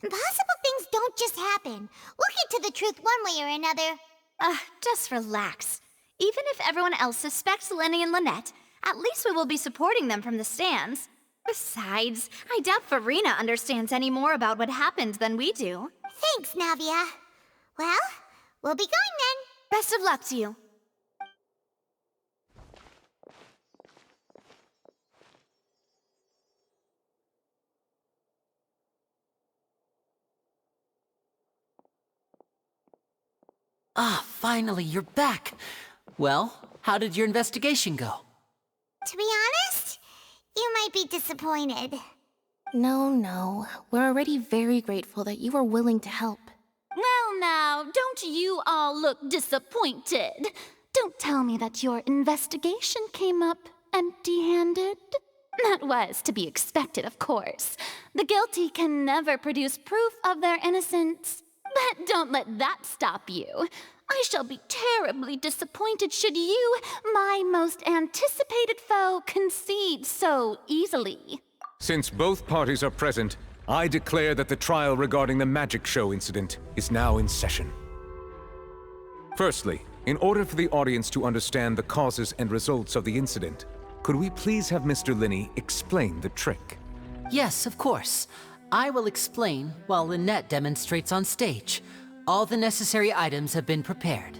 Impossible things don't just happen. We'll get to the truth one way or another. Just relax. Even if everyone else suspects Lyney and Lynette, at least we will be supporting them from the stands. Besides, I doubt Farina understands any more about what happened than we do. Thanks, Navia. Well, we'll be going then. Best of luck to you. Ah, finally, you're back. Well, how did your investigation go? To be honest, you might be disappointed. No. We're already very grateful that you were willing to help. Well now, don't you all look disappointed? Don't tell me that your investigation came up empty-handed. That was to be expected, of course. The guilty can never produce proof of their innocence. But don't let that stop you. I shall be terribly disappointed should you, my most anticipated foe, concede so easily. Since both parties are present, I declare that the trial regarding the magic show incident is now in session. Firstly, in order for the audience to understand the causes and results of the incident, could we please have Mr. Lyney explain the trick? Yes, of course. I will explain while Lynette demonstrates on stage. All the necessary items have been prepared.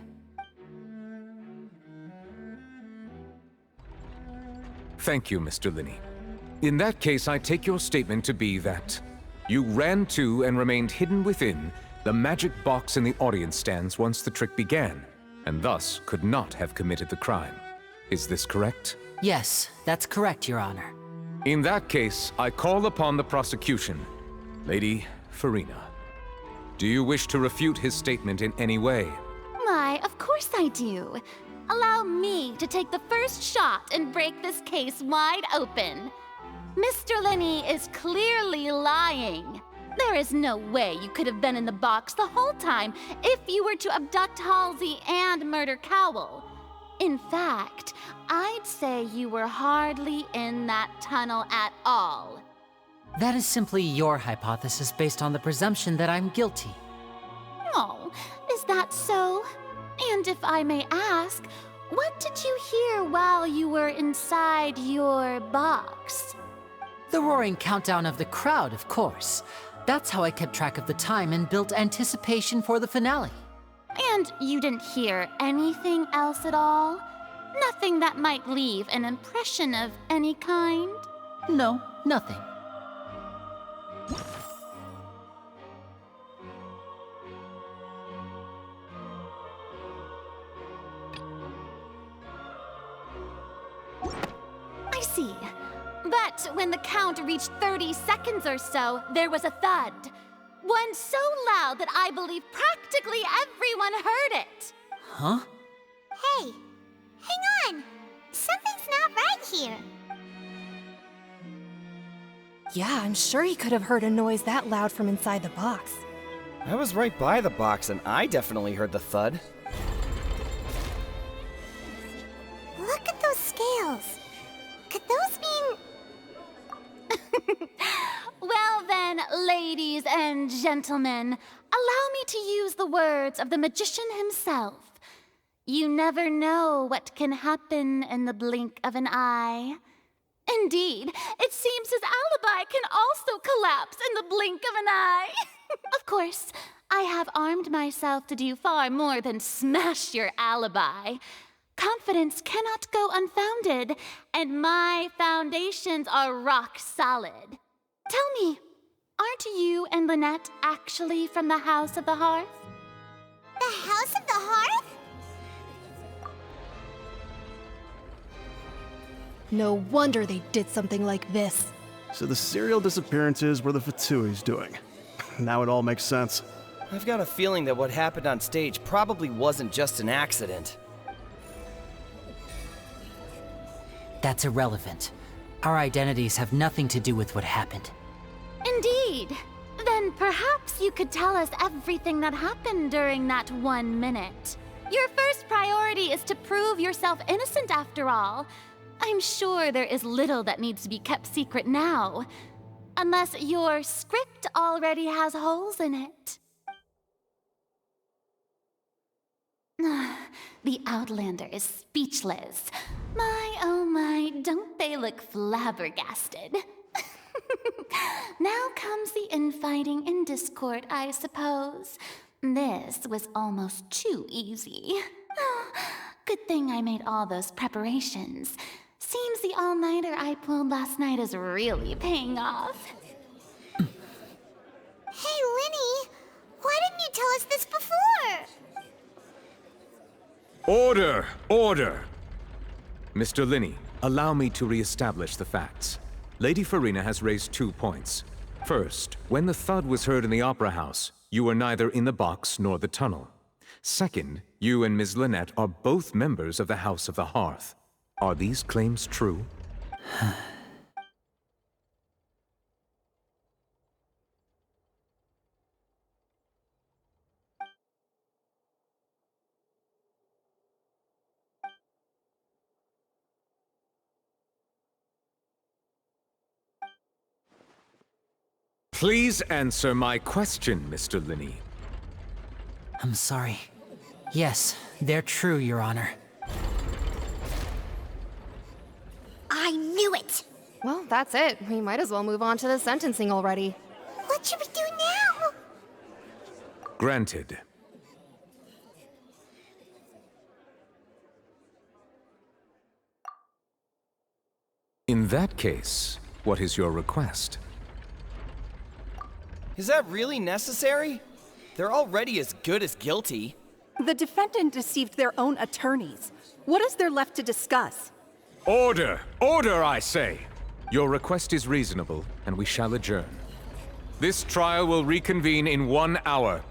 Thank you, Mr. Lyney. In that case, I take your statement to be that you ran to and remained hidden within the magic box in the audience stands once the trick began, and thus could not have committed the crime. Is this correct? Yes, that's correct, Your Honor. In that case, I call upon the prosecution. Lady Farina, do you wish to refute his statement in any way? Why, of course I do. Allow me to take the first shot and break this case wide open. Mr. Lyney is clearly lying. There is no way you could have been in the box the whole time if you were to abduct Halsey and murder Cowell. In fact, I'd say you were hardly in that tunnel at all. That is simply your hypothesis based on the presumption that I'm guilty. Oh, is that so? And if I may ask, what did you hear while you were inside your box? The roaring countdown of the crowd, of course. That's how I kept track of the time and built anticipation for the finale. And you didn't hear anything else at all? Nothing that might leave an impression of any kind? No, nothing. I see. But when the count reached 30 seconds or so, there was a thud. One so loud that I believe practically everyone heard it. Huh? Hey, hang on. Something's not right here. Yeah, I'm sure he could have heard a noise that loud from inside the box. I was right by the box and I definitely heard the thud. Look at those scales. Could those mean... Well then, ladies and gentlemen, allow me to use the words of the magician himself. You never know what can happen in the blink of an eye. Indeed, it seems his alibi can also collapse in the blink of an eye. Of course, I have armed myself to do far more than smash your alibi. Confidence cannot go unfounded, and my foundations are rock solid. Tell me, aren't you and Lynette actually from the House of the Hearth? The House of the Hearth? No wonder they did something like this. So the serial disappearances were the Fatui's doing. Now it all makes sense. I've got a feeling that what happened on stage probably wasn't just an accident. That's irrelevant. Our identities have nothing to do with what happened. Indeed. Then perhaps you could tell us everything that happened during that 1 minute. Your first priority is to prove yourself innocent after all. I'm sure there is little that needs to be kept secret now. Unless your script already has holes in it. The Outlander is speechless. My, oh my, don't they look flabbergasted? Now comes the infighting and discord, I suppose. This was almost too easy. Good thing I made all those preparations. Seems the all-nighter I pulled last night is really paying off. Hey, Lyney, why didn't you tell us this before? Order! Order! Mr. Lyney, allow me to re-establish the facts. Lady Farina has raised 2 points. First, when the thud was heard in the Opera House, you were neither in the box nor the tunnel. Second, you and Ms. Lynette are both members of the House of the Hearth. Are these claims true? Please answer my question, Mr. Lyney. I'm sorry. Yes, they're true, Your Honor. I knew it! Well, that's it. We might as well move on to the sentencing already. What should we do now? Granted. In that case, what is your request? Is that really necessary? They're already as good as guilty. The defendant deceived their own attorneys. What is there left to discuss? Order! Order, I say! Your request is reasonable, and we shall adjourn. This trial will reconvene in 1 hour.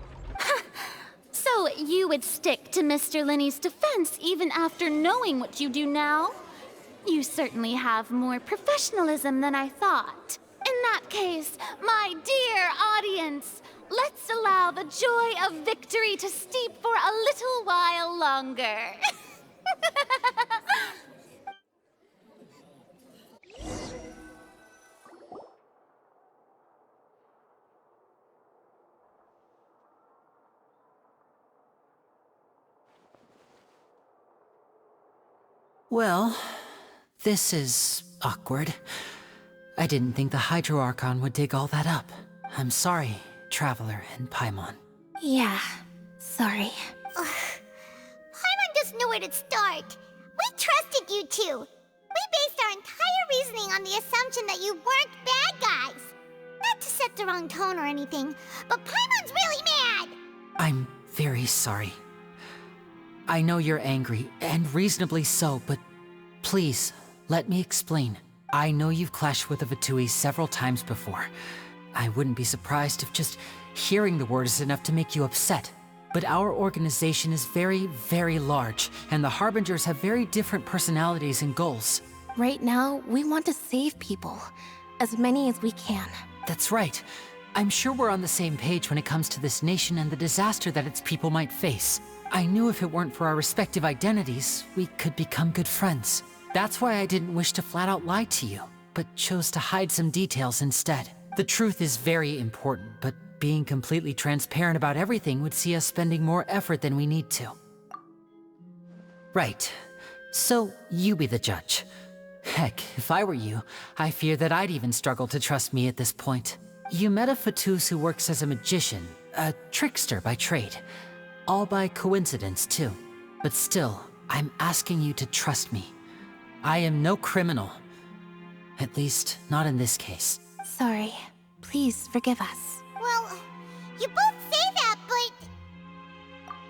So you would stick to Mr. Lyney's defense even after knowing what you do now? You certainly have more professionalism than I thought. In that case, my dear audience, let's allow the joy of victory to steep for a little while longer. Well, this is awkward. I didn't think the Hydro Archon would dig all that up. I'm sorry, Traveler and Paimon. Yeah, sorry. Paimon just knew where to start. We trusted you two. We based our entire reasoning on the assumption that you weren't bad guys. Not to set the wrong tone or anything, but Paimon's really mad! I'm very sorry. I know you're angry, and reasonably so, but please, let me explain. I know you've clashed with the Fatui several times before. I wouldn't be surprised if just hearing the word is enough to make you upset. But our organization is very, very large, and the Harbingers have very different personalities and goals. Right now, we want to save people. As many as we can. That's right. I'm sure we're on the same page when it comes to this nation and the disaster that its people might face. I knew if it weren't for our respective identities, we could become good friends. That's why I didn't wish to flat out lie to you, but chose to hide some details instead. The truth is very important, but being completely transparent about everything would see us spending more effort than we need to. Right. So, you be the judge. Heck, if I were you, I fear that I'd even struggle to trust me at this point. You met a Fatus who works as a magician, a trickster by trade. All by coincidence, too. But still, I'm asking you to trust me. I am no criminal. At least, not in this case. Sorry. Please forgive us. Well, you both say that, but...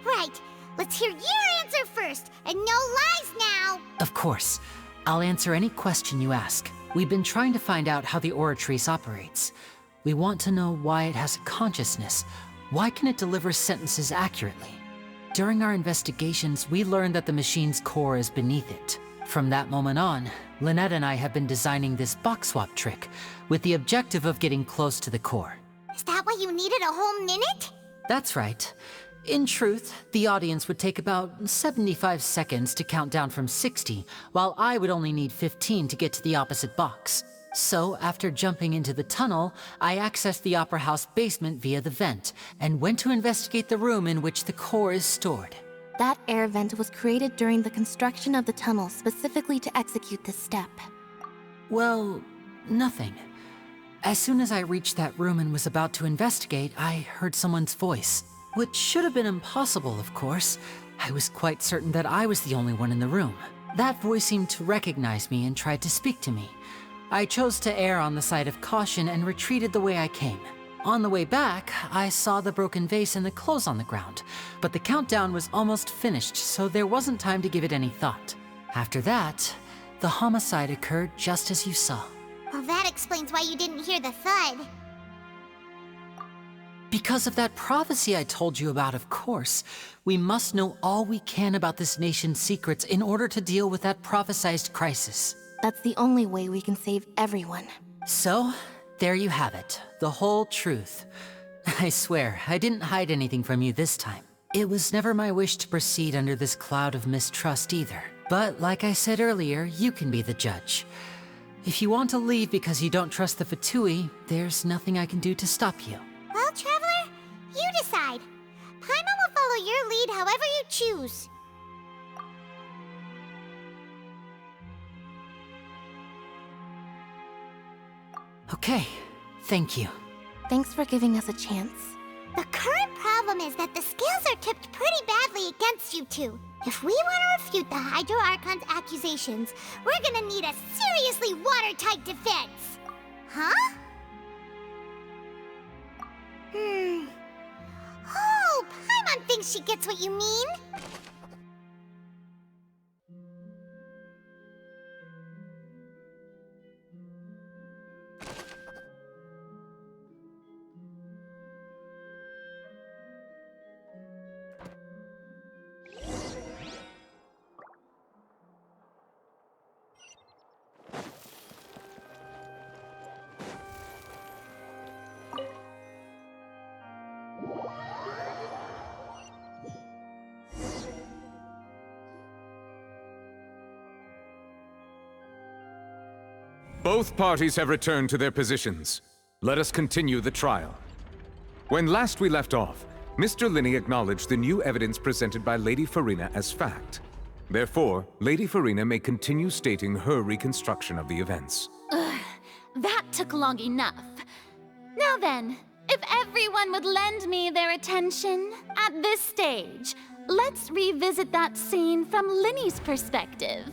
Right, let's hear your answer first, and no lies now! Of course. I'll answer any question you ask. We've been trying to find out how the Oratrice operates. We want to know why it has a consciousness. Why can it deliver sentences accurately? During our investigations, we learned that the machine's core is beneath it. From that moment on, Lynette and I have been designing this box swap trick, with the objective of getting close to the core. Is that why you needed a whole minute? That's right. In truth, the audience would take about 75 seconds to count down from 60, while I would only need 15 to get to the opposite box. So, after jumping into the tunnel, I accessed the Opera House basement via the vent, and went to investigate the room in which the core is stored. That air vent was created during the construction of the tunnel specifically to execute this step. Well, nothing. As soon as I reached that room and was about to investigate, I heard someone's voice. Which should have been impossible, of course. I was quite certain that I was the only one in the room. That voice seemed to recognize me and tried to speak to me. I chose to err on the side of caution and retreated the way I came. On the way back, I saw the broken vase and the clothes on the ground, but the countdown was almost finished, so there wasn't time to give it any thought. After that, the homicide occurred just as you saw. Well, that explains why you didn't hear the thud. Because of that prophecy I told you about, of course. We must know all we can about this nation's secrets in order to deal with that prophesized crisis. That's the only way we can save everyone. So, there you have it. The whole truth. I swear, I didn't hide anything from you this time. It was never my wish to proceed under this cloud of mistrust either. But like I said earlier, you can be the judge. If you want to leave because you don't trust the Fatui, there's nothing I can do to stop you. Well, Traveler, you decide. Paimon will follow your lead however you choose. Okay, thank you. Thanks for giving us a chance. The current problem is that the scales are tipped pretty badly against you two. If we want to refute the Hydro Archon's accusations, we're gonna need a seriously watertight defense. Huh? Oh, Paimon thinks she gets what you mean. Both parties have returned to their positions. Let us continue the trial. When last we left off, Mr. Lyney acknowledged the new evidence presented by Lady Farina as fact. Therefore, Lady Farina may continue stating her reconstruction of the events. That took long enough. Now then, if everyone would lend me their attention at this stage, let's revisit that scene from Lyney's perspective.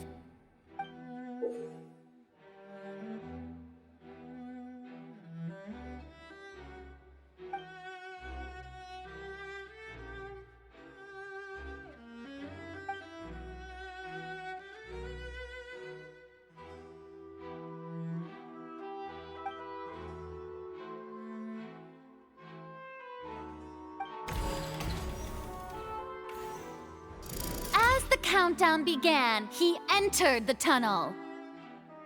Countdown began, he entered the tunnel.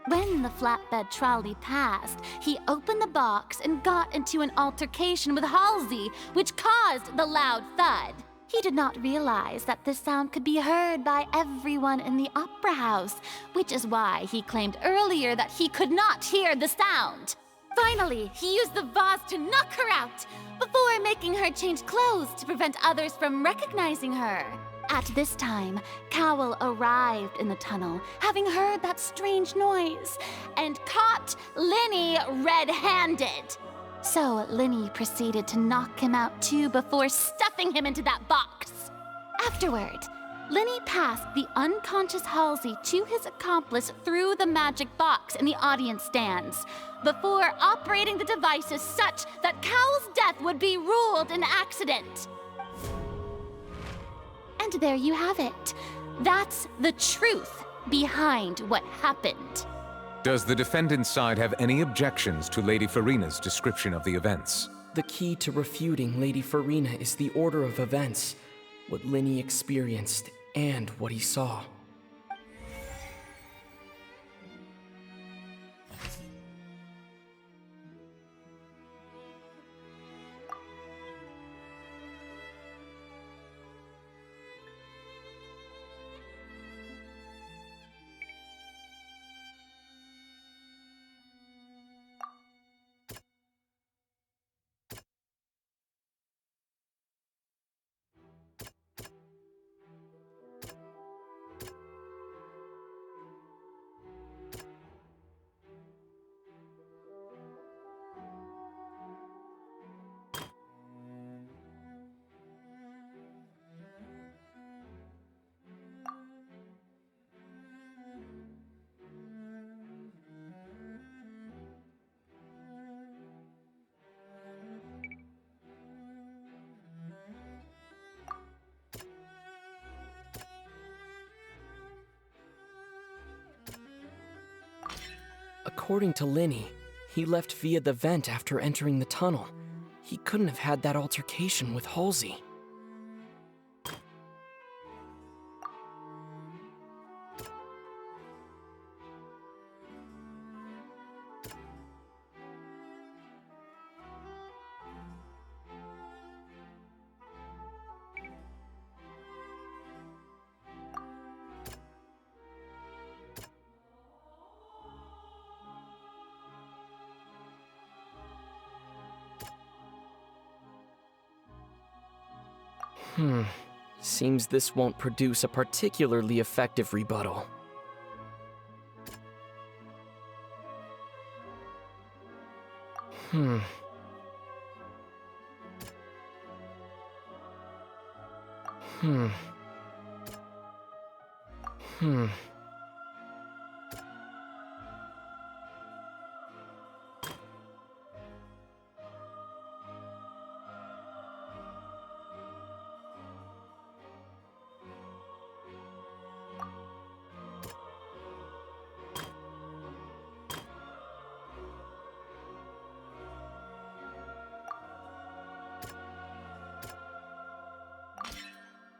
When the flatbed trolley passed, he opened the box and got into an altercation with Halsey, which caused the loud thud. He did not realize that this sound could be heard by everyone in the opera house, which is why he claimed earlier that he could not hear the sound. Finally, he used the vase to knock her out, before making her change clothes to prevent others from recognizing her. At this time, Cowell arrived in the tunnel, having heard that strange noise, and caught Lyney red-handed. So Lyney proceeded to knock him out too before stuffing him into that box. Afterward, Lyney passed the unconscious Halsey to his accomplice through the magic box in the audience stands, before operating the devices such that Cowell's death would be ruled an accident. And there you have it. That's the truth behind what happened. Does the defendant's side have any objections to Lady Farina's description of the events? The key to refuting Lady Farina is the order of events, what Lyney experienced, and what he saw. According to Lyney, he left via the vent after entering the tunnel. He couldn't have had that altercation with Halsey. Seems this won't produce a particularly effective rebuttal. Hmm.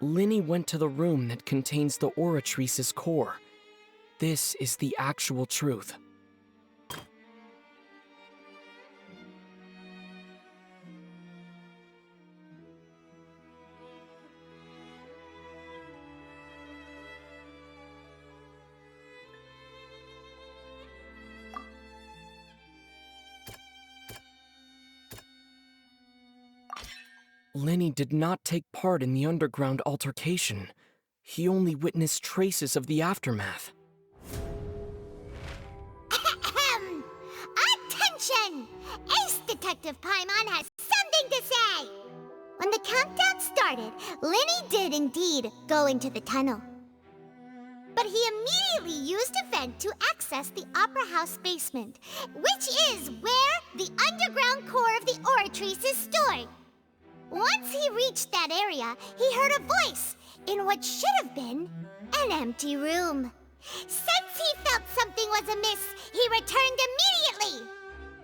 Lyney went to the room that contains the Oratrice's core. This is the actual truth. Lyney did not take part in the underground altercation. He only witnessed traces of the aftermath. Attention! Ace Detective Paimon has something to say! When the countdown started, Lyney did indeed go into the tunnel. But he immediately used a vent to access the Opera House basement, which is where the underground core of the Oratrice is stored. Once he reached that area, he heard a voice in what should have been an empty room. Since he felt something was amiss, he returned immediately.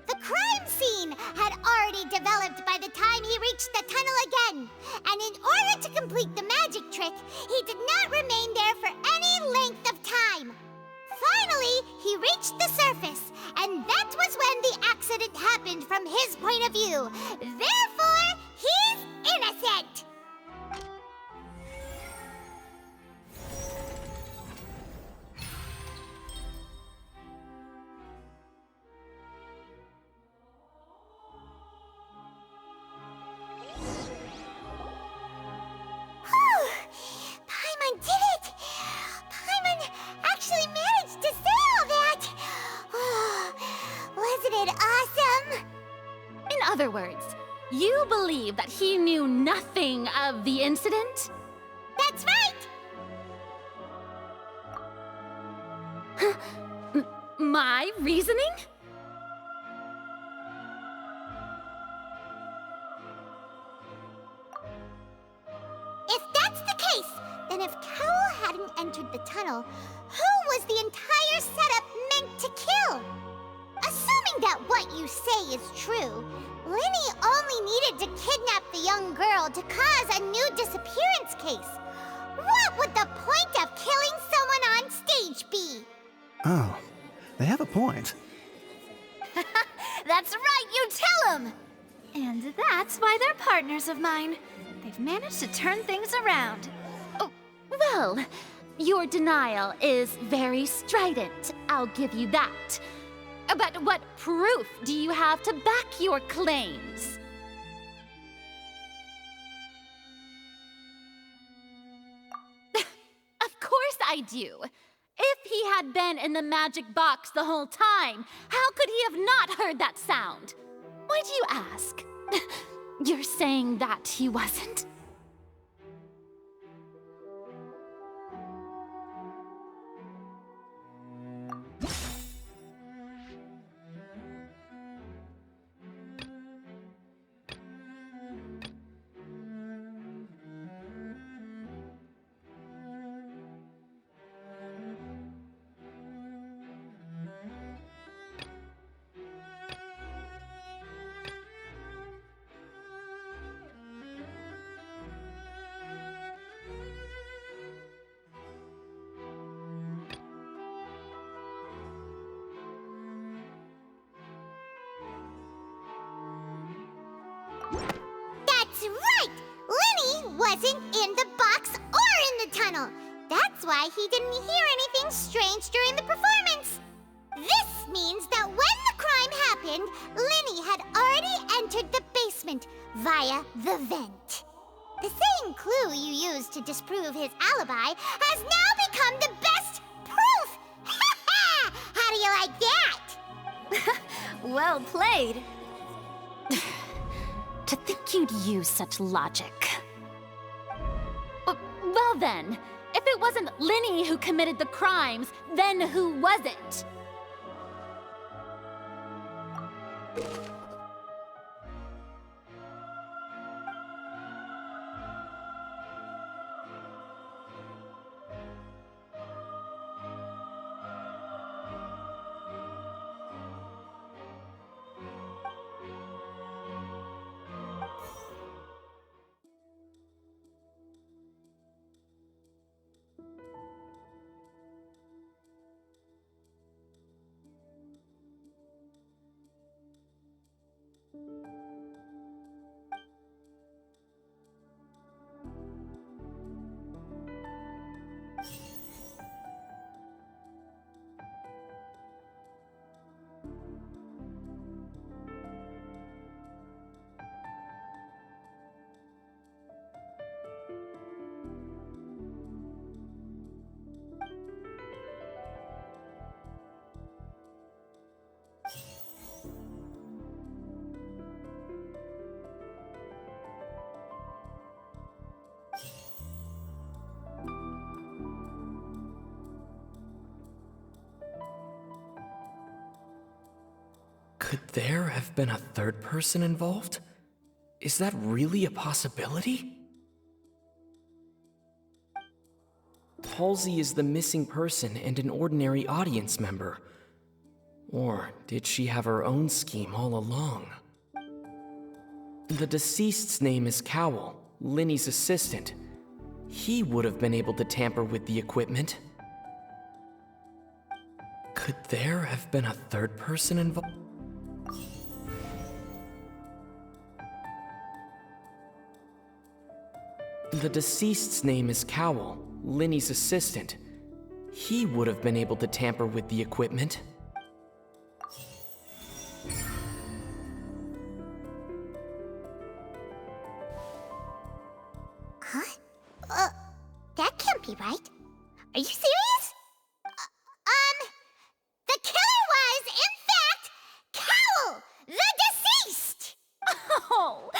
The crime scene had already developed by the time he reached the tunnel again, and in order to complete the magic trick, he did not remain there for any length of time. Finally, he reached the surface, and that was when the accident happened from his point of view. Therefore, he's innocent! Paimon did it! Paimon actually managed to say all that! Wasn't it awesome? In other words, you believe that he knew nothing of the incident? That's right! My reasoning? If that's the case, then if Cowell hadn't entered the tunnel, who was the entire setup meant to kill? Assuming that what you say is true, Lyney only needed to kidnap the young girl to cause a new disappearance case. What would the point of killing someone on stage be? Oh, they have a point. That's right, you tell them! And that's why they're partners of mine. They've managed to turn things around. Oh, well, your denial is very strident, I'll give you that. But what proof do you have to back your claims? Of course I do. If he had been in the magic box the whole time, how could he have not heard that sound? Why do you ask? You're saying that he wasn't? That's right! Lyney wasn't in the box or in the tunnel. That's why he didn't hear anything strange during the performance. This means that when the crime happened, Lyney had already entered the basement via the vent. The same clue you used to disprove his alibi has now become the best proof! Ha ha! How do you like that? Well played. To think you'd use such logic. Well then, if it wasn't Lyney who committed the crimes, then who was it? Could there have been a third person involved? Is that really a possibility? Halsey is the missing person and an ordinary audience member. Or did she have her own scheme all along? The deceased's name is Cowell, Lyney's assistant. He would have been able to tamper with the equipment. Could there have been a third person involved? The deceased's name is Cowell, Lyney's assistant. He would have been able to tamper with the equipment. Huh? That can't be right. Are you serious? The killer was, in fact, Cowell, the deceased! Oh,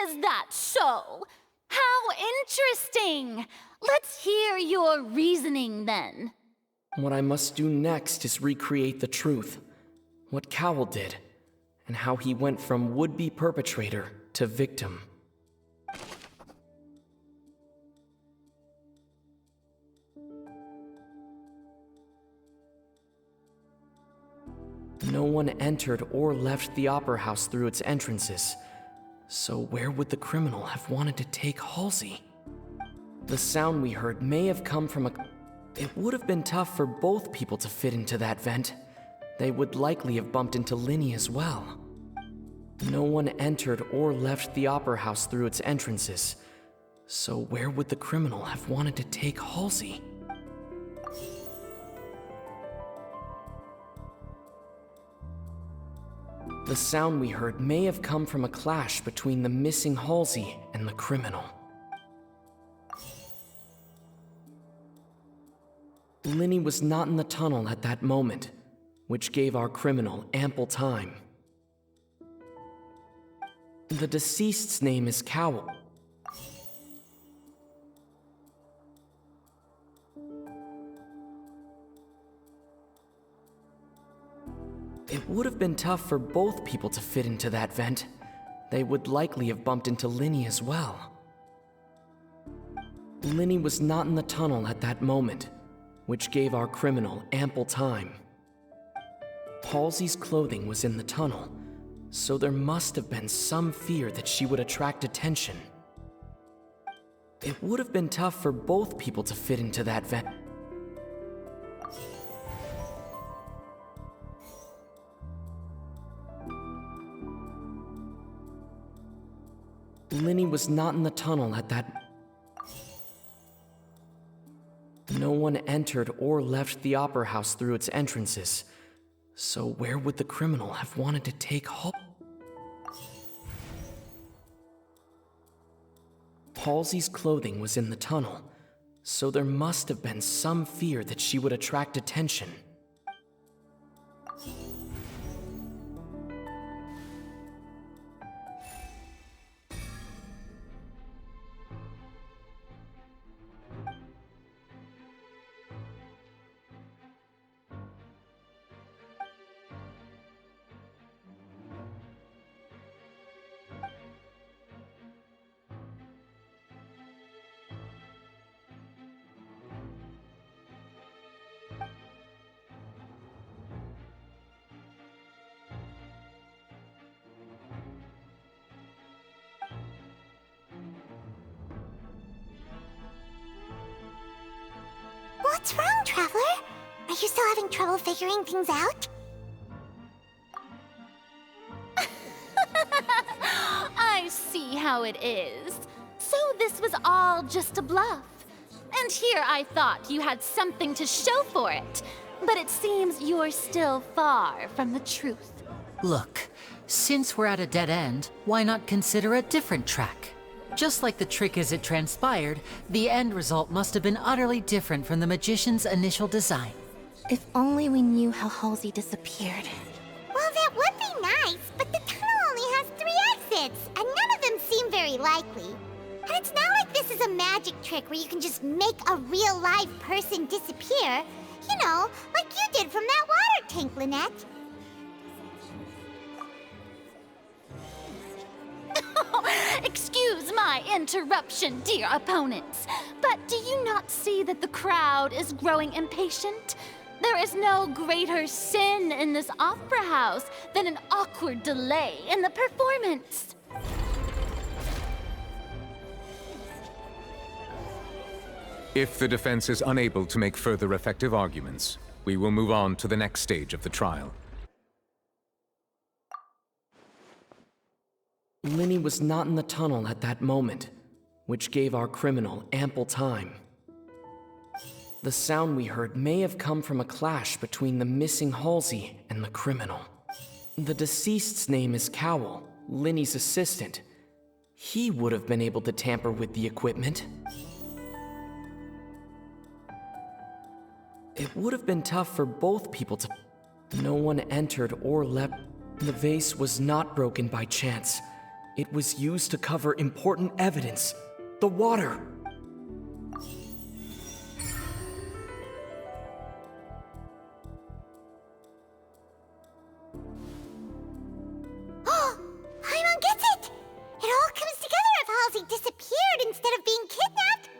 is that so? How interesting! Let's hear your reasoning then. What I must do next is recreate the truth, what Cowell did, and how he went from would-be perpetrator to victim. No one entered or left the Opera House through its entrances, so where would the criminal have wanted to take Halsey? The sound we heard may have come from a... It would have been tough for both people to fit into that vent. They would likely have bumped into Lyney as well. No one entered or left the Opera House through its entrances, so where would the criminal have wanted to take Halsey? The sound we heard may have come from a clash between the missing Halsey and the criminal. Lyney was not in the tunnel at that moment, which gave our criminal ample time. The deceased's name is Cowell. It would have been tough for both people to fit into that vent. They would likely have bumped into Lyney as well. Lyney was not in the tunnel at that moment, which gave our criminal ample time. Halsey's clothing was in the tunnel, so there must have been some fear that she would attract attention. It would have been tough for both people to fit into that vent. Lyney was not in the tunnel at that... No one entered or left the Opera House through its entrances. So where would the criminal have wanted to take Halsey's clothing was in the tunnel, so there must have been some fear that she would attract attention. What's wrong, Traveler? Are you still having trouble figuring things out? I see how it is. So this was all just a bluff. And here I thought you had something to show for it. But it seems you're still far from the truth. Look, since we're at a dead end, why not consider a different track? Just like the trick as it transpired, the end result must have been utterly different from the magician's initial design. If only we knew how Halsey disappeared. Well, that would be nice, but the tunnel only has 3 exits, and none of them seem very likely. And it's not like this is a magic trick where you can just make a real live person disappear. You know, like you did from that water tank, Lynette. Excuse my interruption, dear opponents, but do you not see that the crowd is growing impatient? There is no greater sin in this opera house than an awkward delay in the performance. If the defense is unable to make further effective arguments, we will move on to the next stage of the trial. Lyney was not in the tunnel at that moment, which gave our criminal ample time. The sound we heard may have come from a clash between the missing Halsey and the criminal. The deceased's name is Cowell, Lyney's assistant. He would have been able to tamper with the equipment. It would have been tough for both people to... No one entered or left. The vase was not broken by chance. It was used to cover important evidence. The water. Oh, Paimon gets it! It all comes together if Halsey disappeared instead of being kidnapped.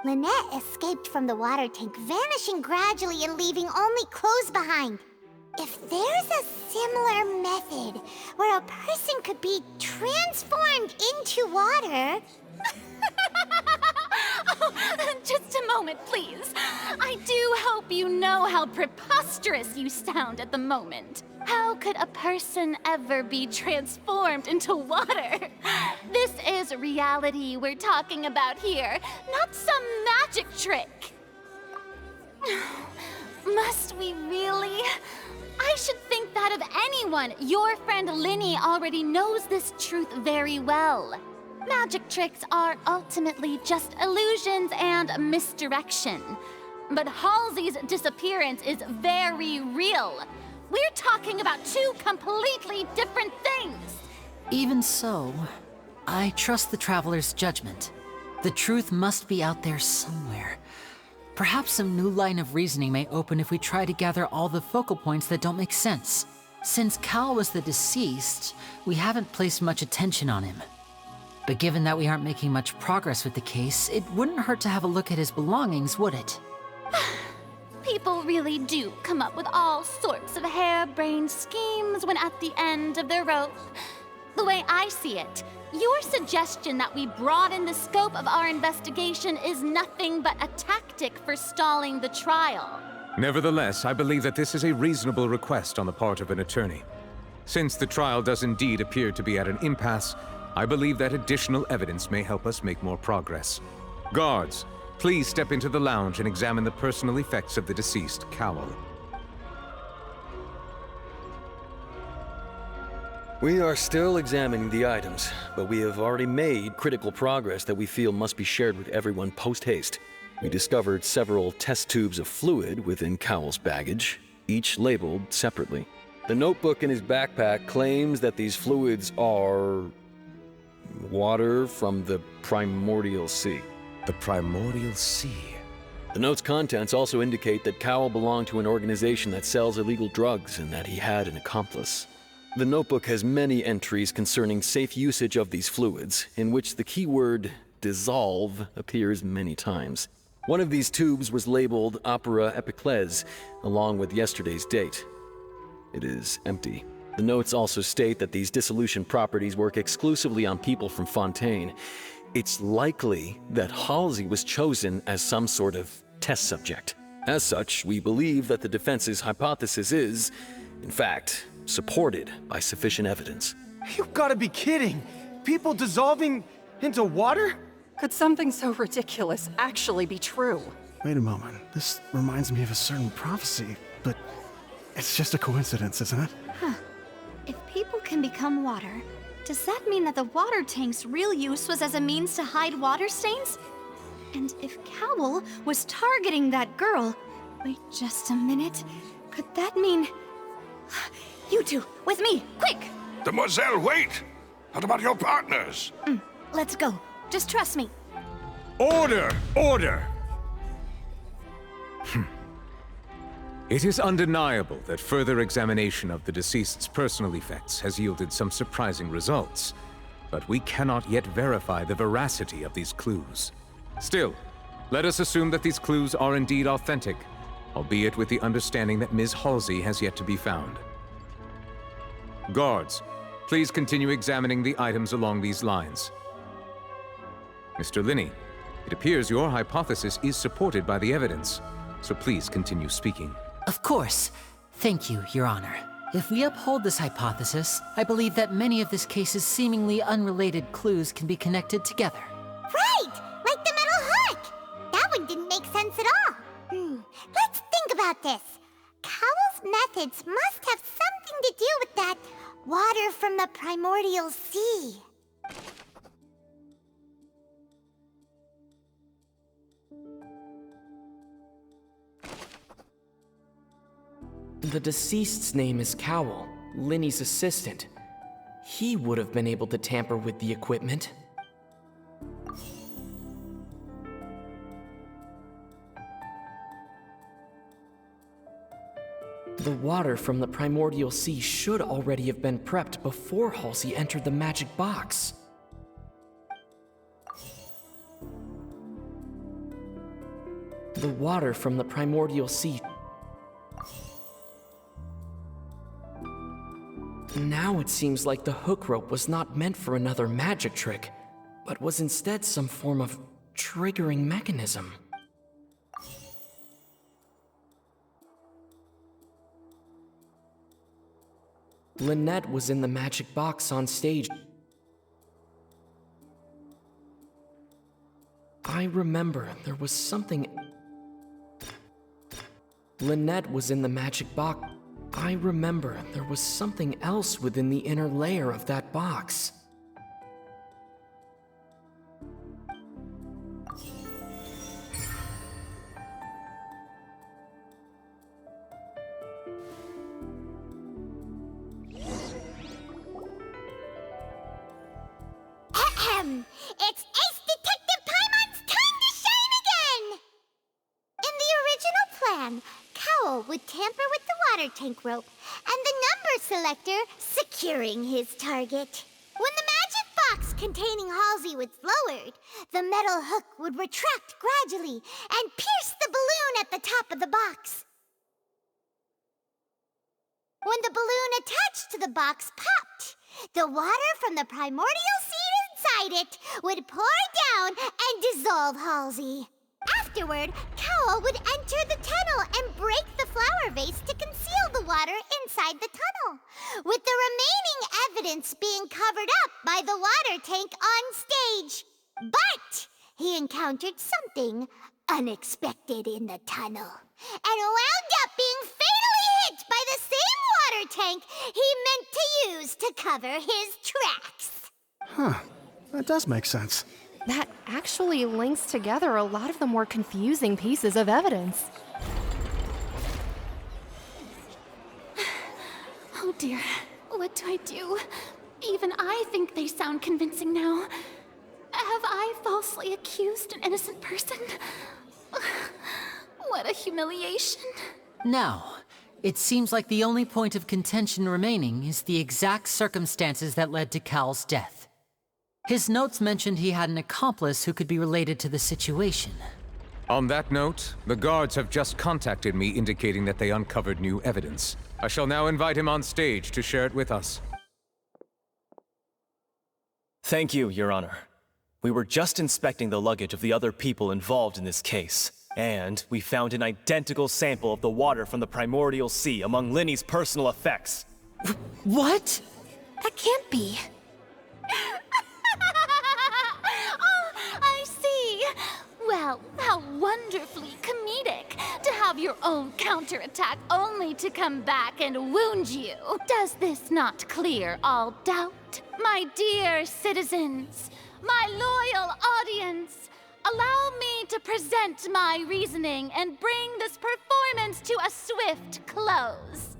Lynette escaped from the water tank, vanishing gradually and leaving only clothes behind. If there's a similar method where a person could be transformed into water... Oh, just a moment, please. I do hope you know how preposterous you sound at the moment. How could a person ever be transformed into water? This is reality we're talking about here, not some magic trick. Must we really? I should think that of anyone. Your friend Lyney already knows this truth very well. Magic tricks are ultimately just illusions and misdirection. But Halsey's disappearance is very real. We're talking about 2 completely different things. Even so, I trust the Traveler's judgment. The truth must be out there somewhere. Perhaps some new line of reasoning may open if we try to gather all the focal points that don't make sense. Since Cal was the deceased, we haven't placed much attention on him. But given that we aren't making much progress with the case, it wouldn't hurt to have a look at his belongings, would it? People really do come up with all sorts of harebrained schemes when at the end of their rope. The way I see it, your suggestion that we broaden the scope of our investigation is nothing but a tactic for stalling the trial. Nevertheless, I believe that this is a reasonable request on the part of an attorney. Since the trial does indeed appear to be at an impasse, I believe that additional evidence may help us make more progress. Guards, please step into the lounge and examine the personal effects of the deceased Cowl. We are still examining the items, but we have already made critical progress that we feel must be shared with everyone post-haste. We discovered several test tubes of fluid within Cowl's baggage, each labeled separately. The notebook in his backpack claims that these fluids are water from the primordial sea. The primordial sea? The note's contents also indicate that Cowl belonged to an organization that sells illegal drugs and that he had an accomplice. The notebook has many entries concerning safe usage of these fluids, in which the keyword dissolve appears many times. One of these tubes was labeled Opera Epiclese, along with yesterday's date. It is empty. The notes also state that these dissolution properties work exclusively on people from Fontaine. It's likely that Halsey was chosen as some sort of test subject. As such, we believe that the defense's hypothesis is, in fact, supported by sufficient evidence. You've got to be kidding! People dissolving into water? Could something so ridiculous actually be true? Wait a moment. This reminds me of a certain prophecy, but it's just a coincidence, isn't it? Huh. If people can become water, does that mean that the water tank's real use was as a means to hide water stains? And if Cowl was targeting that girl... Wait just a minute. Could that mean... You two, with me, quick! Demoiselle, wait! What about your partners? Let's go. Just trust me. Order! Order! It is undeniable that further examination of the deceased's personal effects has yielded some surprising results, but we cannot yet verify the veracity of these clues. Still, let us assume that these clues are indeed authentic, albeit with the understanding that Ms. Halsey has yet to be found. Guards, please continue examining the items along these lines. Mr. Lyney, it appears your hypothesis is supported by the evidence, so please continue speaking. Of course. Thank you, Your Honor. If we uphold this hypothesis, I believe that many of this case's seemingly unrelated clues can be connected together. Right! Like the metal hook! That one didn't make sense at all. Let's think about this. Cowl's methods must have something to do with that water from the primordial sea. The deceased's name is Cowl, Lyney's assistant. He would have been able to tamper with the equipment. The water from the primordial sea should already have been prepped before Halsey entered the magic box. The water from the primordial sea... Now it seems like the hook rope was not meant for another magic trick, but was instead some form of triggering mechanism. Lynette was in the magic box on stage. I remember there was something... Lynette was in the magic box. I remember there was something else within the inner layer of that box. It's Ace Detective Paimon's time to shine again! In the original plan, Cowl would tamper with the water tank rope and the number selector securing his target. When the magic box containing Halsey was lowered, the metal hook would retract gradually and pierce the balloon at the top of the box. When the balloon attached to the box popped, the water from the primordial seed inside it would pour down and dissolve Halsey. Afterward, Cowl would enter the tunnel and break the flower vase to conceal the water inside the tunnel. With the remaining evidence being covered up by the water tank on stage. But he encountered something unexpected in the tunnel and wound up being fatally hit by the same water tank he meant to use to cover his tracks. Huh. That does make sense. That actually links together a lot of the more confusing pieces of evidence. Oh dear, what do I do? Even I think they sound convincing now. Have I falsely accused an innocent person? What a humiliation. Now, it seems like the only point of contention remaining is the exact circumstances that led to Cal's death. His notes mentioned he had an accomplice who could be related to the situation. On that note, the guards have just contacted me indicating that they uncovered new evidence. I shall now invite him on stage to share it with us. Thank you, Your Honor. We were just inspecting the luggage of the other people involved in this case, and we found an identical sample of the water from the primordial sea among Lyney's personal effects. What? That can't be. Oh, I see. Well, how wonderfully comedic to have your own counterattack only to come back and wound you. Does this not clear all doubt? My dear citizens, my loyal audience, allow me to present my reasoning and bring this performance to a swift close.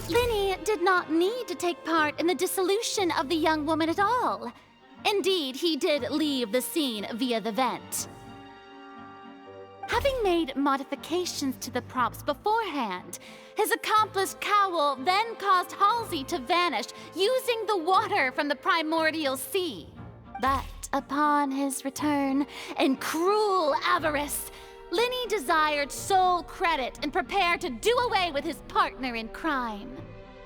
Lyney did not need to take part in the dissolution of the young woman at all. Indeed, he did leave the scene via the vent. Having made modifications to the props beforehand, his accomplice Cowell then caused Halsey to vanish using the water from the primordial sea. But upon his return, in cruel avarice, Lyney desired sole credit and prepared to do away with his partner in crime.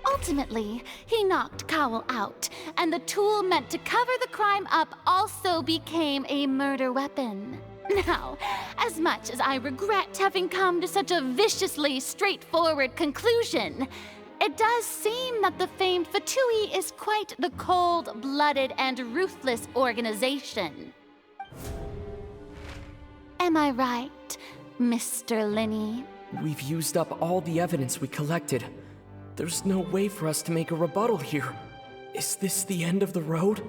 Ultimately, he knocked Cowell out, and the tool meant to cover the crime up also became a murder weapon. Now, as much as I regret having come to such a viciously straightforward conclusion, it does seem that the famed Fatui is quite the cold-blooded and ruthless organization. Am I right, Mr. Lyney? We've used up all the evidence we collected. There's no way for us to make a rebuttal here. Is this the end of the road?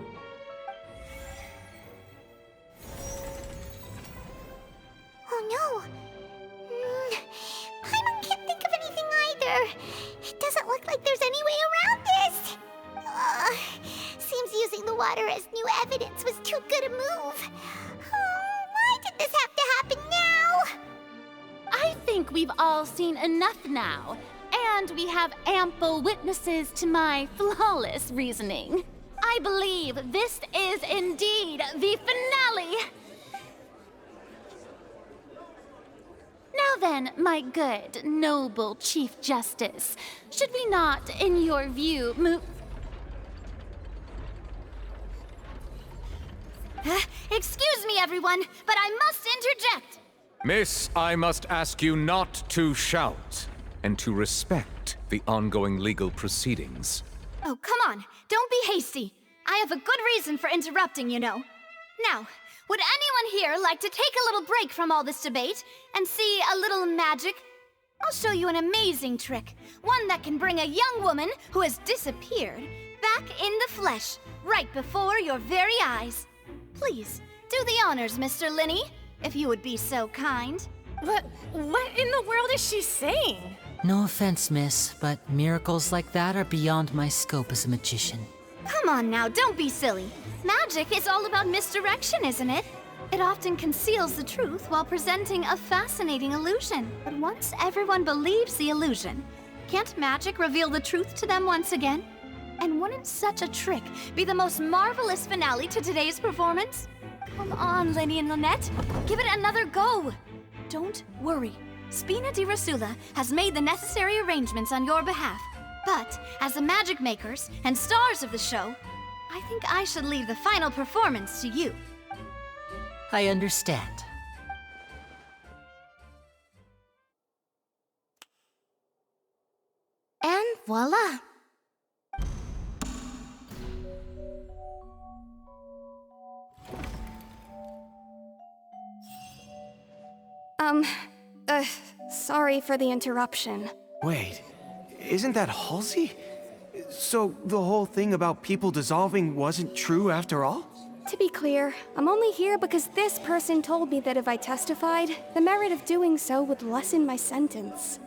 Oh no! Paimon can't think of anything either. It doesn't look like there's any way around this. Seems using the water as new evidence was too good a move. Why did this have to happen now? I think we've all seen enough now, and we have ample witnesses to my flawless reasoning. I believe this is indeed the finale. Now then, my good, noble Chief Justice, should we not, in your view, move... Excuse me, everyone, but I must interject. Miss, I must ask you not to shout and to respect the ongoing legal proceedings. Oh, come on. Don't be hasty. I have a good reason for interrupting, you know. Now, would anyone here like to take a little break from all this debate and see a little magic? I'll show you an amazing trick. One that can bring a young woman who has disappeared back in the flesh, right before your very eyes. Please, do the honors, Mr. Lyney, if you would be so kind. What in the world is she saying? No offense, miss, but miracles like that are beyond my scope as a magician. Come on now, don't be silly. Magic is all about misdirection, isn't it? It often conceals the truth while presenting a fascinating illusion. But once everyone believes the illusion, can't magic reveal the truth to them once again? And wouldn't such a trick be the most marvelous finale to today's performance? Come on, Lyney and Lynette, give it another go. Don't worry. Spina di Rasula has made the necessary arrangements on your behalf. But as the magic makers and stars of the show, I think I should leave the final performance to you. I understand. And Voila! Sorry for the interruption. Wait, isn't that Halsey? So the whole thing about people dissolving wasn't true after all? To be clear, I'm only here because this person told me that if I testified, the merit of doing so would lessen my sentence.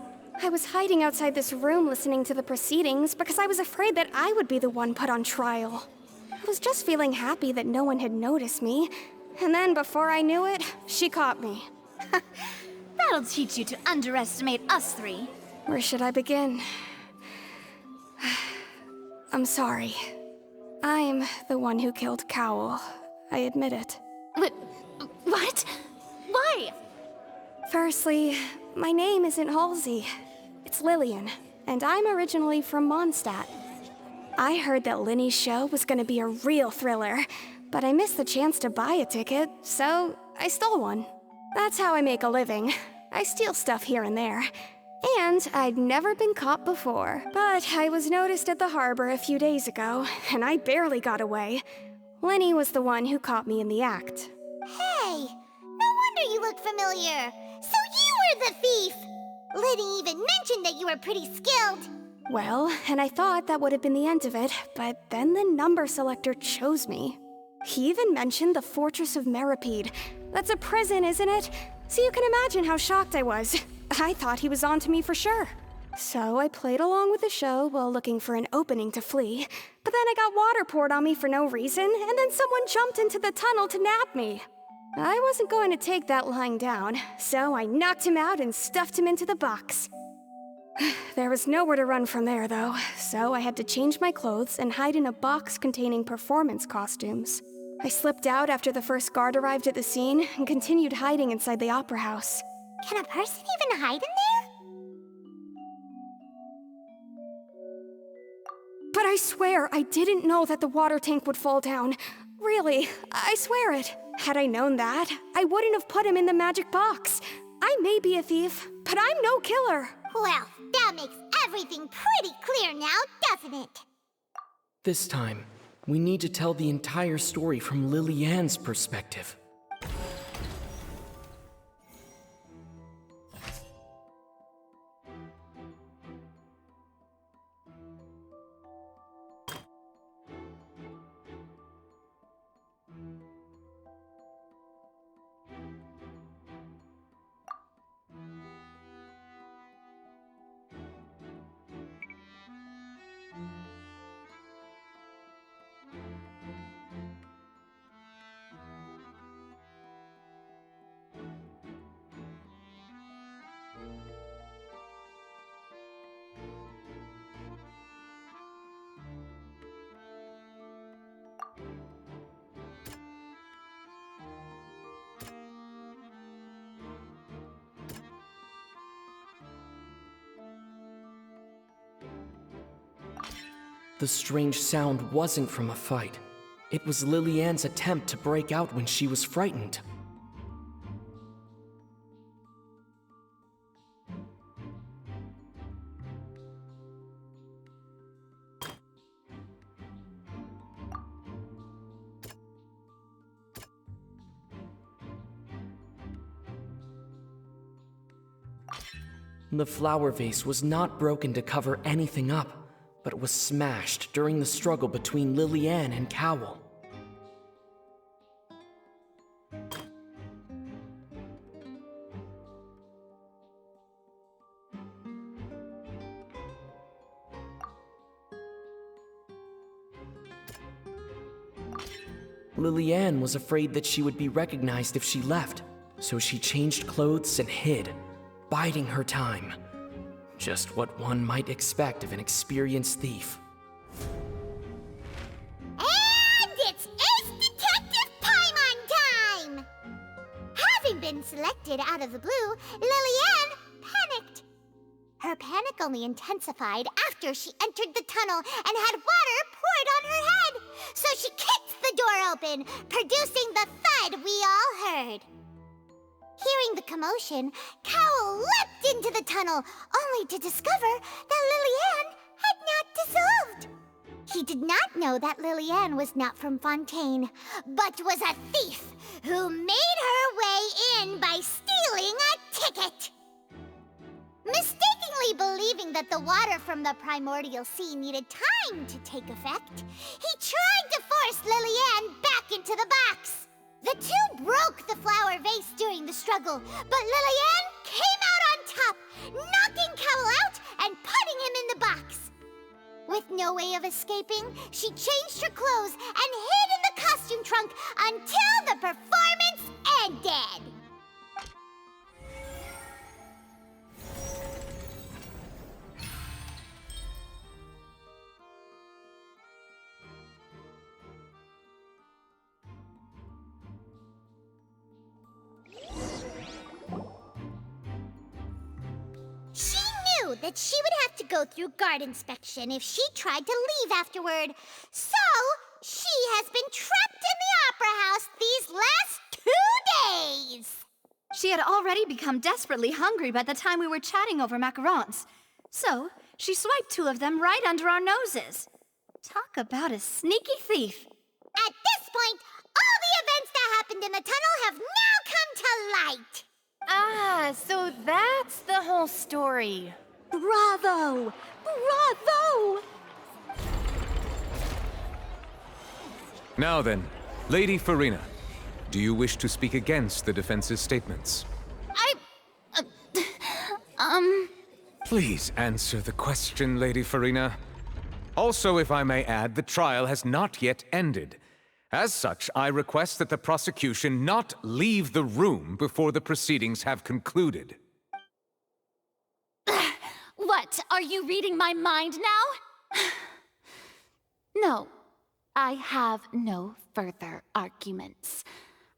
I was hiding outside this room listening to the proceedings because I was afraid that I would be the one put on trial. I was just feeling happy that no one had noticed me, and then before I knew it, she caught me. That'll teach you to underestimate us three. Where should I begin? I'm sorry. I'm the one who killed Cowl. I admit it. What? Why? Firstly, my name isn't Halsey. It's Lillian, and I'm originally from Mondstadt. I heard that Lyney's show was gonna be a real thriller, but I missed the chance to buy a ticket, so I stole one. That's how I make a living. I steal stuff here and there. And I'd never been caught before, but I was noticed at the harbor a few days ago, and I barely got away. Lyney was the one who caught me in the act. Hey, no wonder you look familiar. So you were the thief! Lyney even mentioned that you were pretty skilled. Well, and I thought that would have been the end of it, but then the number selector chose me. He even mentioned the Fortress of Meripede. That's a prison, isn't it? So you can imagine how shocked I was. I thought he was onto me for sure. So I played along with the show while looking for an opening to flee. But then I got water poured on me for no reason, and then someone jumped into the tunnel to nab me. I wasn't going to take that lying down, so I knocked him out and stuffed him into the box. There was nowhere to run from there, though, so I had to change my clothes and hide in a box containing performance costumes. I slipped out after the first guard arrived at the scene and continued hiding inside the opera house. Can a person even hide in there? But I swear I didn't know that the water tank would fall down. Really, I swear it. Had I known that, I wouldn't have put him in the magic box. I may be a thief, but I'm no killer. Well, that makes everything pretty clear now, doesn't it? This time, we need to tell the entire story from Lily-Ann's perspective. The strange sound wasn't from a fight. It was Lily-Ann's attempt to break out when she was frightened. The flower vase was not broken to cover anything up, but was smashed during the struggle between Lily-Ann and Cowl. Lily-Ann was afraid that she would be recognized if she left, so she changed clothes and hid, biding her time. Just what one might expect of an experienced thief. And it's Ace Detective Paimon time! Having been selected out of the blue, Lily-Ann panicked. Her panic only intensified after she entered the tunnel and had water poured on her head. So she kicked the door open, producing the thud we all heard. Hearing the commotion, Cowl leapt into the tunnel, only to discover that Lily-Ann had did not know that Lillian was not from Fontaine, but was a thief who made her way in by stealing a ticket. Mistakenly believing that the water from the primordial sea needed time to take effect, he tried to force Lillian back into the box. The two broke the flower vase during the struggle, but Lillian came out on top, knocking Cowell out and putting him in the box. With no way of escaping, she changed her clothes and hid in the costume trunk until the performance ended. She knew that she would have to go through guard inspection if she tried to leave afterward. So, she has been trapped in the Opera House these last 2 days. She had already become desperately hungry by the time we were chatting over macarons. So, she swiped 2 of them right under our noses. Talk about a sneaky thief. At this point, all the events that happened in the tunnel have now come to light. Ah, so that's the whole story. Bravo! Bravo! Now then, Lady Farina, do you wish to speak against the defense's statements? Please answer the question, Lady Farina. Also, if I may add, the trial has not yet ended. As such, I request that the prosecution not leave the room before the proceedings have concluded. What? Are you reading my mind now? No, I have no further arguments.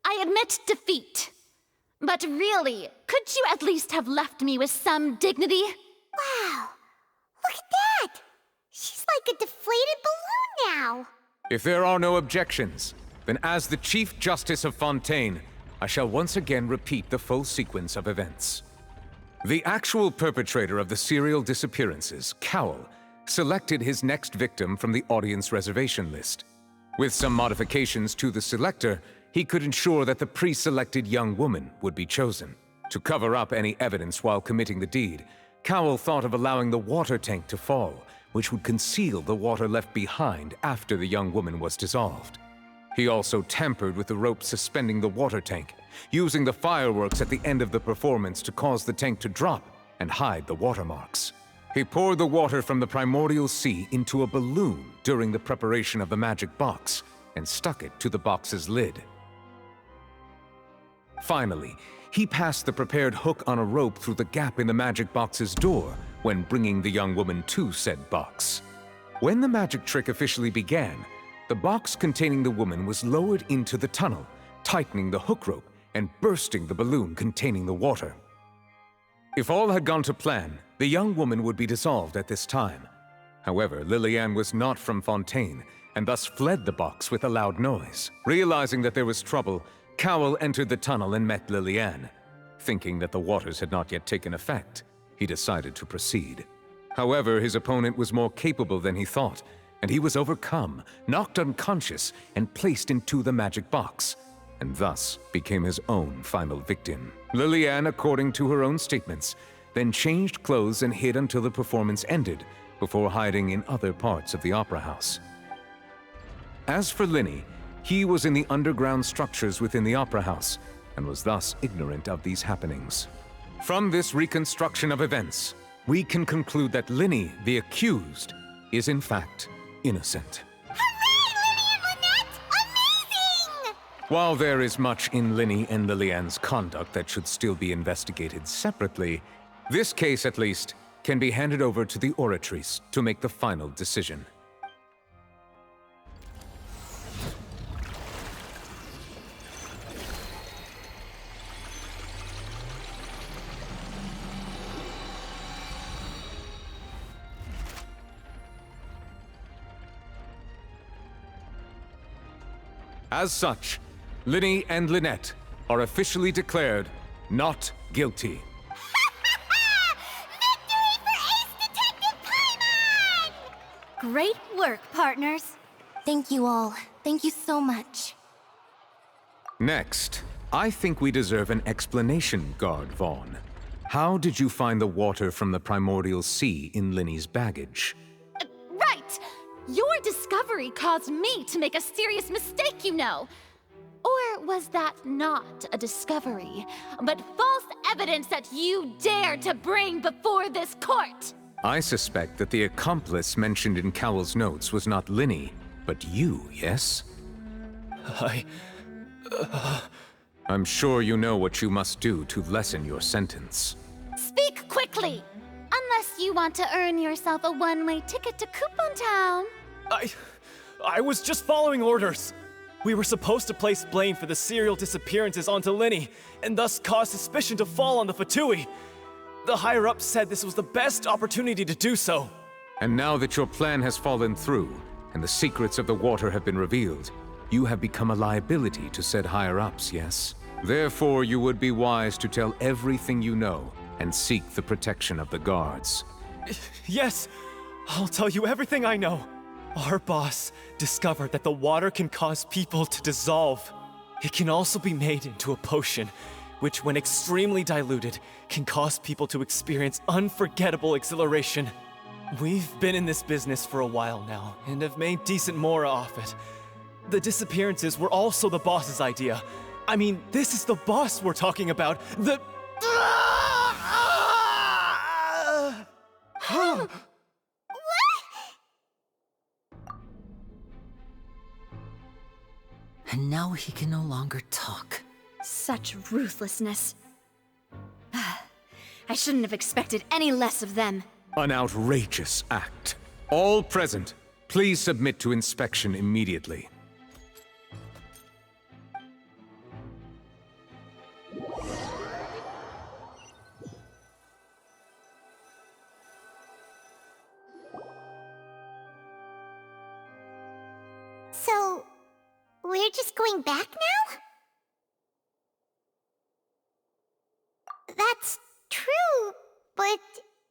I admit defeat. But really, could you at least have left me with some dignity? Wow, look at that! She's like a deflated balloon now. If there are no objections, then as the Chief Justice of Fontaine, I shall once again repeat the full sequence of events. The actual perpetrator of the serial disappearances, Cowell, selected his next victim from the audience reservation list. With some modifications to the selector, he could ensure that the pre-selected young woman would be chosen. To cover up any evidence while committing the deed, Cowell thought of allowing the water tank to fall, which would conceal the water left behind after the young woman was dissolved. He also tampered with the rope suspending the water tank, using the fireworks at the end of the performance to cause the tank to drop and hide the watermarks. He poured the water from the primordial sea into a balloon during the preparation of the magic box and stuck it to the box's lid. Finally, he passed the prepared hook on a rope through the gap in the magic box's door when bringing the young woman to said box. When the magic trick officially began, the box containing the woman was lowered into the tunnel, tightening the hook rope and bursting the balloon containing the water. If all had gone to plan, the young woman would be dissolved at this time. However, Lillian was not from Fontaine and thus fled the box with a loud noise. Realizing that there was trouble, Cowell entered the tunnel and met Lillian. Thinking that the waters had not yet taken effect, he decided to proceed. However, his opponent was more capable than he thought, and he was overcome, knocked unconscious, and placed into the magic box, and thus became his own final victim. Lillian, according to her own statements, then changed clothes and hid until the performance ended, before hiding in other parts of the opera house. As for Lyney, he was in the underground structures within the opera house, and was thus ignorant of these happenings. From this reconstruction of events, we can conclude that Lyney, the accused, is in fact innocent. While there is much in Lyney and Lillian's conduct that should still be investigated separately, this case, at least, can be handed over to the oratories to make the final decision. As such, Lyney and Lynette are officially declared not guilty. Victory for Ace Detective Paimon! Great work, partners. Thank you all. Thank you so much. Next, I think we deserve an explanation, Guard Vaughn. How did you find the water from the primordial sea in Lyney's baggage? Right! Your discovery caused me to make a serious mistake, you know. Or was that not a discovery, but false evidence that you dared to bring before this court? I suspect that the accomplice mentioned in Cowell's notes was not Lyney, but you, yes? I'm sure you know what you must do to lessen your sentence. Speak quickly! Unless you want to earn yourself a one-way ticket to Coupon Town. I was just following orders. We were supposed to place blame for the serial disappearances onto Lyney, and thus cause suspicion to fall on the Fatui. The higher-ups said this was the best opportunity to do so. And now that your plan has fallen through, and the secrets of the water have been revealed, you have become a liability to said higher-ups, yes? Therefore, you would be wise to tell everything you know, and seek the protection of the guards. Yes, I'll tell you everything I know. Our boss discovered that the water can cause people to dissolve. It can also be made into a potion, which when extremely diluted, can cause people to experience unforgettable exhilaration. We've been in this business for a while now, and have made decent mora off it. The disappearances were also the boss's idea. I mean, this is the boss we're talking about. The... And now he can no longer talk. Such ruthlessness. I shouldn't have expected any less of them. An outrageous act. All present, please submit to inspection immediately. So, we're just going back now? That's true, but...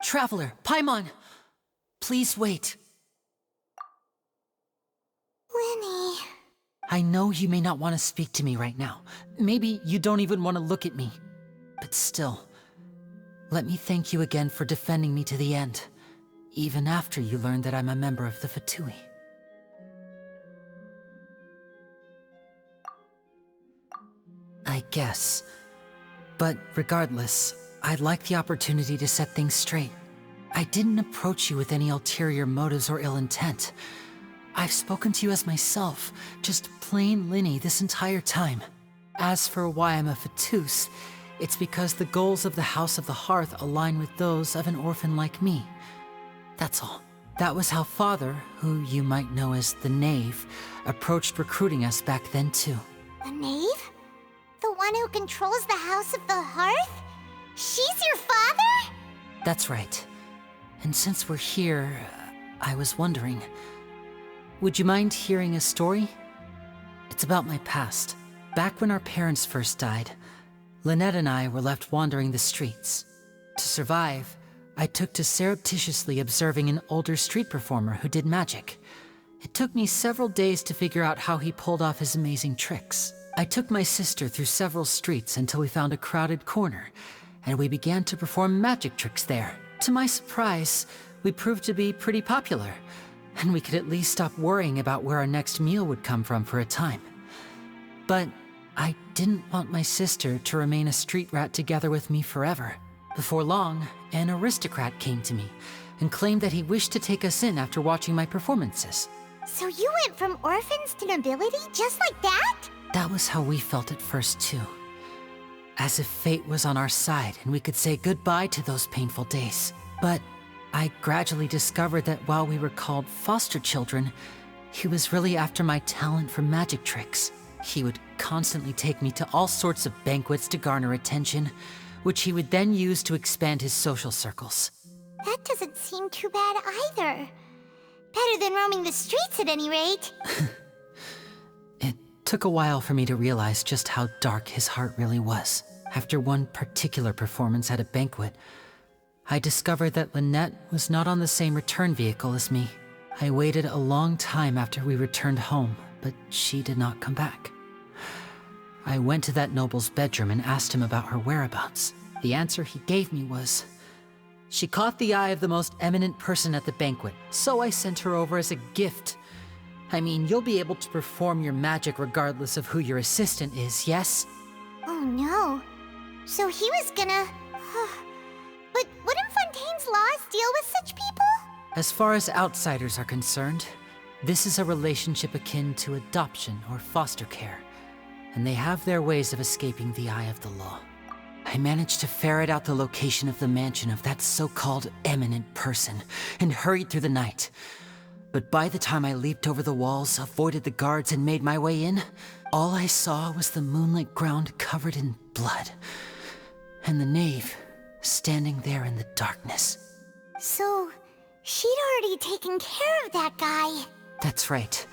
Traveler, Paimon! Please wait. Lyney... I know you may not want to speak to me right now. Maybe you don't even want to look at me. But still, let me thank you again for defending me to the end, even after you learned that I'm a member of the Fatui. I guess. But regardless, I'd like the opportunity to set things straight. I didn't approach you with any ulterior motives or ill intent. I've spoken to you as myself, just plain Lyney this entire time. As for why I'm a Fatus, it's because the goals of the House of the Hearth align with those of an orphan like me. That's all. That was how Father, who you might know as the Knave, approached recruiting us back then too. The Knave? The one who controls the House of the Hearth? She's your father? That's right. And since we're here, I was wondering, would you mind hearing a story? It's about my past. Back when our parents first died, Lynette and I were left wandering the streets. To survive, I took to surreptitiously observing an older street performer who did magic. It took me several days to figure out how he pulled off his amazing tricks. I took my sister through several streets until we found a crowded corner, and we began to perform magic tricks there. To my surprise, we proved to be pretty popular, and we could at least stop worrying about where our next meal would come from for a time. But I didn't want my sister to remain a street rat together with me forever. Before long, an aristocrat came to me and claimed that he wished to take us in after watching my performances. So you went from orphans to nobility just like that? That was how we felt at first too. As if fate was on our side and we could say goodbye to those painful days. But I gradually discovered that while we were called foster children, he was really after my talent for magic tricks. He would constantly take me to all sorts of banquets to garner attention, which he would then use to expand his social circles. That doesn't seem too bad either. Better than roaming the streets at any rate. It took a while for me to realize just how dark his heart really was. After one particular performance at a banquet, I discovered that Lynette was not on the same return vehicle as me. I waited a long time after we returned home, but she did not come back. I went to that noble's bedroom and asked him about her whereabouts. The answer he gave me was, she caught the eye of the most eminent person at the banquet, so I sent her over as a gift. I mean, you'll be able to perform your magic regardless of who your assistant is, yes? Oh no. So he was gonna... But wouldn't Fontaine's laws deal with such people? As far as outsiders are concerned, this is a relationship akin to adoption or foster care, and they have their ways of escaping the eye of the law. I managed to ferret out the location of the mansion of that so-called eminent person and hurried through the night. But by the time I leaped over the walls, avoided the guards, and made my way in, all I saw was the moonlit ground covered in blood, and the knave standing there in the darkness. So, she'd already taken care of that guy. That's right.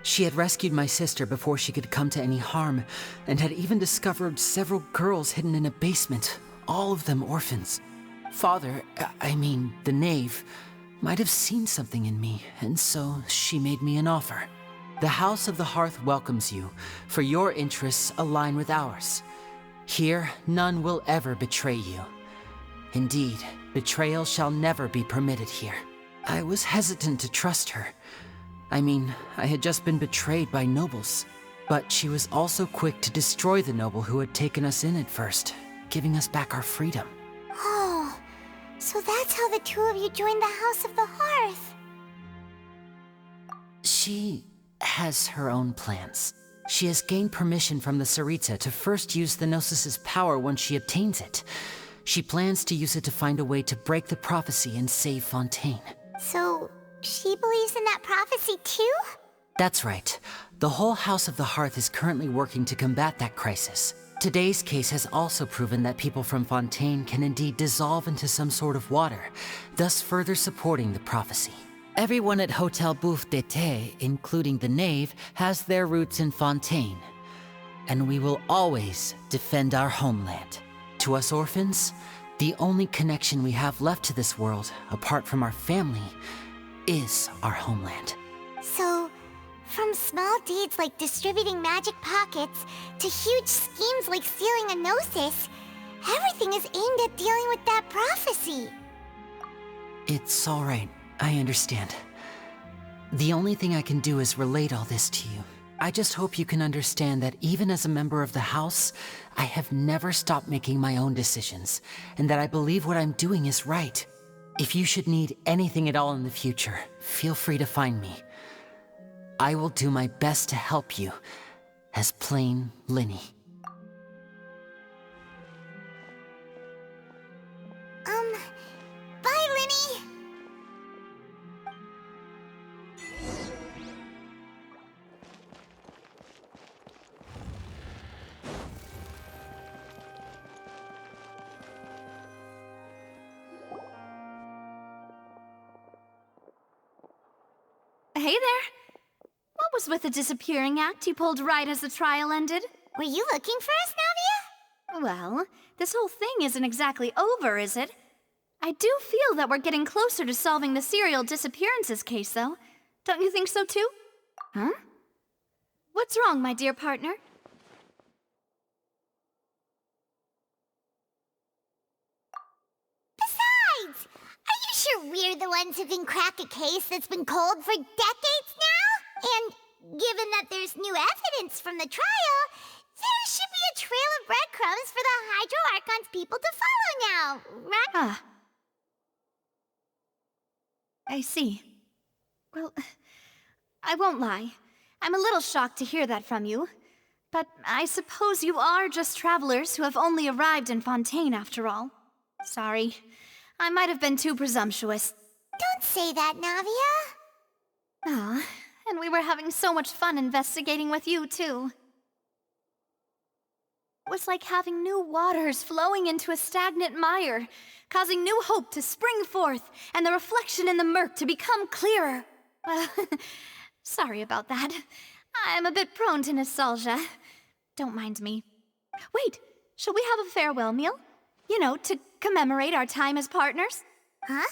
She had rescued my sister before she could come to any harm, and had even discovered several girls hidden in a basement, all of them orphans. Father, the knave, might have seen something in me, and so she made me an offer. The House of the Hearth welcomes you, for your interests align with ours. Here, none will ever betray you. Indeed, betrayal shall never be permitted here. I was hesitant to trust her. I had just been betrayed by nobles. But she was also quick to destroy the noble who had taken us in at first, giving us back our freedom. Oh, so that's how the two of you joined the House of the Hearth. She has her own plans. She has gained permission from the Tsaritsa to first use the Gnosis' power once she obtains it. She plans to use it to find a way to break the prophecy and save Fontaine. So, she believes in that prophecy too? That's right. The whole House of the Hearth is currently working to combat that crisis. Today's case has also proven that people from Fontaine can indeed dissolve into some sort of water, thus further supporting the prophecy. Everyone at Hotel Bouffe d'été, including the knave, has their roots in Fontaine. And we will always defend our homeland. To us orphans, the only connection we have left to this world, apart from our family, is our homeland. So, from small deeds like distributing magic pockets to huge schemes like stealing a Gnosis, everything is aimed at dealing with that prophecy. It's all right. I understand. The only thing I can do is relate all this to you. I just hope you can understand that even as a member of the House, I have never stopped making my own decisions, and that I believe what I'm doing is right. If you should need anything at all in the future, feel free to find me. I will do my best to help you, as plain Lyney. Bye, Lyney! Hey there. What was with the disappearing act you pulled right as the trial ended? Were you looking for us, Navia? Well, this whole thing isn't exactly over, is it? I do feel that we're getting closer to solving the serial disappearances case, though. Don't you think so, too? Huh? What's wrong, my dear partner? Besides, are you sure we're the ones who can crack a case that's been cold for decades now? And given that there's new evidence from the trial, there should be a trail of breadcrumbs for the Hydro Archon's people to follow now, right? Ah. I see. Well, I won't lie. I'm a little shocked to hear that from you. But I suppose you are just travelers who have only arrived in Fontaine after all. Sorry. I might have been too presumptuous. Don't say that, Navia. Ah, and we were having so much fun investigating with you, too. It was like having new waters flowing into a stagnant mire, causing new hope to spring forth, and the reflection in the murk to become clearer. Well, sorry about that. I'm a bit prone to nostalgia. Don't mind me. Wait, shall we have a farewell meal? You know, to commemorate our time as partners? Huh?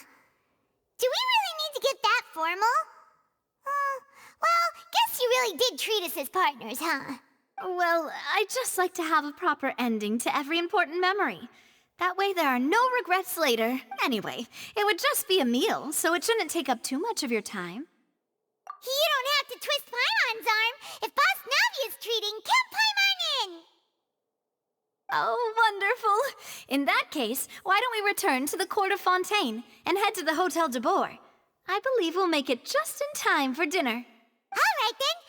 Do we really need to get that formal? really did treat us as partners, huh? Well, I'd just like to have a proper ending to every important memory. That way there are no regrets later. Anyway, it would just be a meal, so it shouldn't take up too much of your time. You don't have to twist Paimon's arm. If Boss Navi is treating, count Paimon in! Oh, wonderful. In that case, why don't we return to the Court of Fontaine and head to the Hotel de Boer? I believe we'll make it just in time for dinner. All right then.